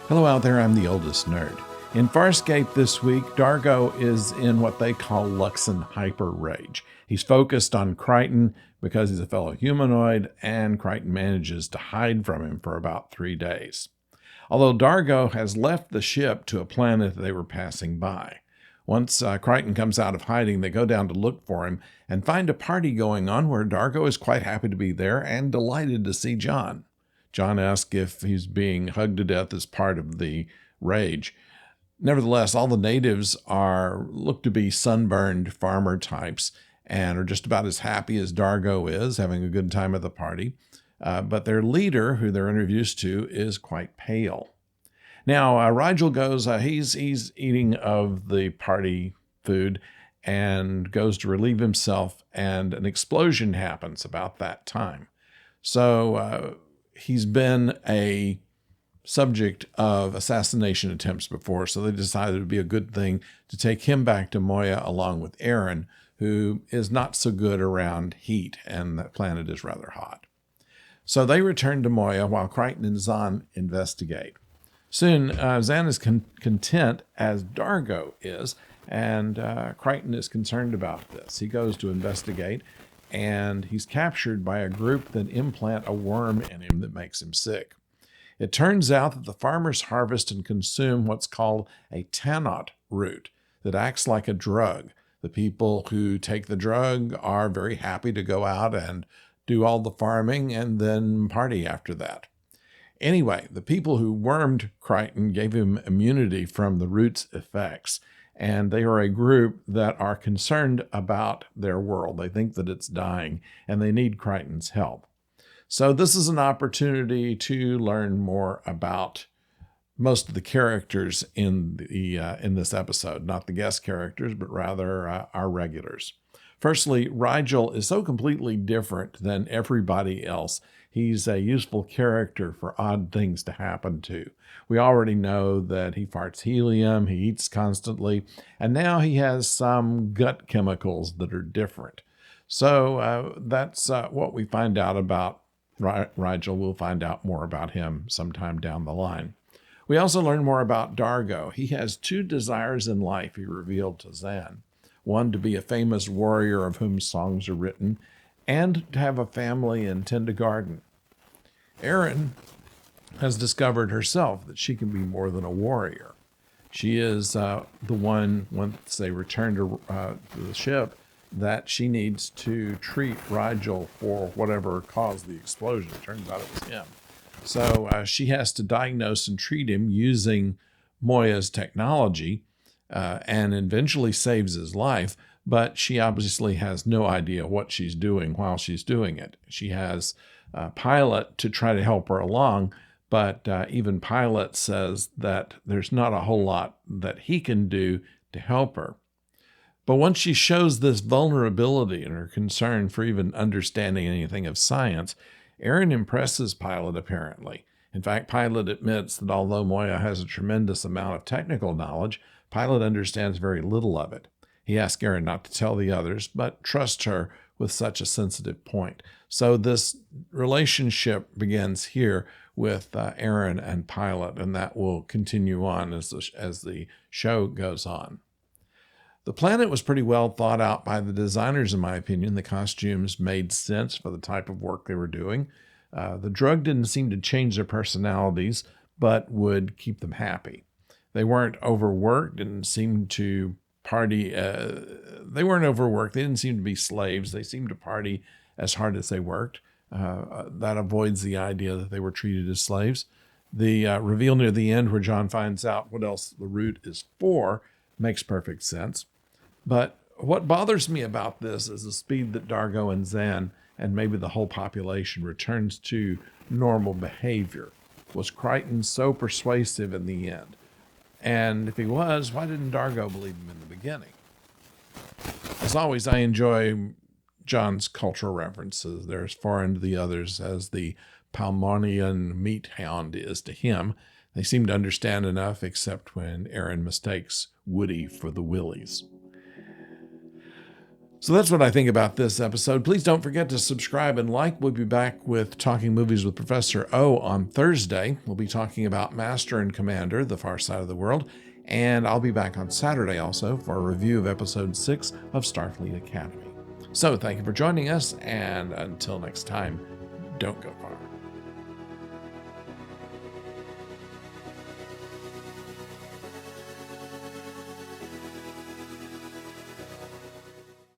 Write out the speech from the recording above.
Hello out there, I'm the oldest nerd. In Farscape this week, Dargo is in what they call Luxon hyper rage. He's focused on Crichton because he's a fellow humanoid, and Crichton manages to hide from him for about 3 days. Although Dargo has left the ship to a planet they were passing by. Once Crichton comes out of hiding, they go down to look for him and find a party going on where Dargo is quite happy to be there and delighted to see John. John asks if he's being hugged to death as part of the rage. Nevertheless, all the natives look to be sunburned farmer types and are just about as happy as Dargo is, having a good time at the party. But their leader, who they're introduced to, is quite pale. Now, Rigel goes, he's eating of the party food and goes to relieve himself, and an explosion happens about that time. So he's been a subject of assassination attempts before, so they decided it would be a good thing to take him back to Moya along with Aaron, who is not so good around heat, and that planet is rather hot. So they return to Moya while Crichton and Zahn investigate. Soon, Zahn is content as Dargo is, and Crichton is concerned about this. He goes to investigate, and he's captured by a group that implant a worm in him that makes him sick. It turns out that the farmers harvest and consume what's called a tannot root that acts like a drug. The people who take the drug are very happy to go out and do all the farming and then party after that. Anyway, the people who wormed Crichton gave him immunity from the root's effects, and they are a group that are concerned about their world. They think that it's dying, and they need Crichton's help. So this is an opportunity to learn more about most of the characters in this episode, not the guest characters, but rather our regulars. Firstly, Rigel is so completely different than everybody else. He's a useful character for odd things to happen to. We already know that he farts helium, he eats constantly, and now he has some gut chemicals that are different. So that's what we find out about Rigel. We'll find out more about him sometime down the line. We also learn more about Dargo. He has 2 desires in life, he revealed to Zahn. One, to be a famous warrior of whom songs are written, and to have a family and tend a garden. Erin has discovered herself that she can be more than a warrior. She is the one, once they return to the ship, that she needs to treat Rigel for whatever caused the explosion. It turns out it was him. So she has to diagnose and treat him using Moya's technology, and eventually saves his life, but she obviously has no idea what she's doing while she's doing it. She has Pilot to try to help her along, but even Pilot says that there's not a whole lot that he can do to help her. But once she shows this vulnerability and her concern for even understanding anything of science, Erin impresses Pilot apparently. In fact, Pilot admits that although Moya has a tremendous amount of technical knowledge, Pilot understands very little of it. He asks Erin not to tell the others, but trusts her with such a sensitive point. So this relationship begins here with Erin and Pilot, and that will continue on as the show goes on. The planet was pretty well thought out by the designers, in my opinion. The costumes made sense for the type of work they were doing. The drug didn't seem to change their personalities, but would keep them happy. They weren't overworked, didn't seem to party. They weren't overworked. They didn't seem to be slaves. They seemed to party as hard as they worked. That avoids the idea that they were treated as slaves. The reveal near the end where John finds out what else the root is for makes perfect sense. But what bothers me about this is the speed that Dargo and Zahn, and maybe the whole population, returns to normal behavior. Was Crichton so persuasive in the end? And if he was, why didn't Dargo believe him in the beginning? As always, I enjoy John's cultural references. They're as foreign to the others as the Palmonian meat hound is to him. They seem to understand enough, except when Erin mistakes Woody for the Willies. So that's what I think about this episode. Please don't forget to subscribe and like. We'll be back with Talking Movies with Professor O on Thursday. We'll be talking about Master and Commander, The Far Side of the World. And I'll be back on Saturday also for a review of Episode 6 of Starfleet Academy. So thank you for joining us, and until next time, don't go far.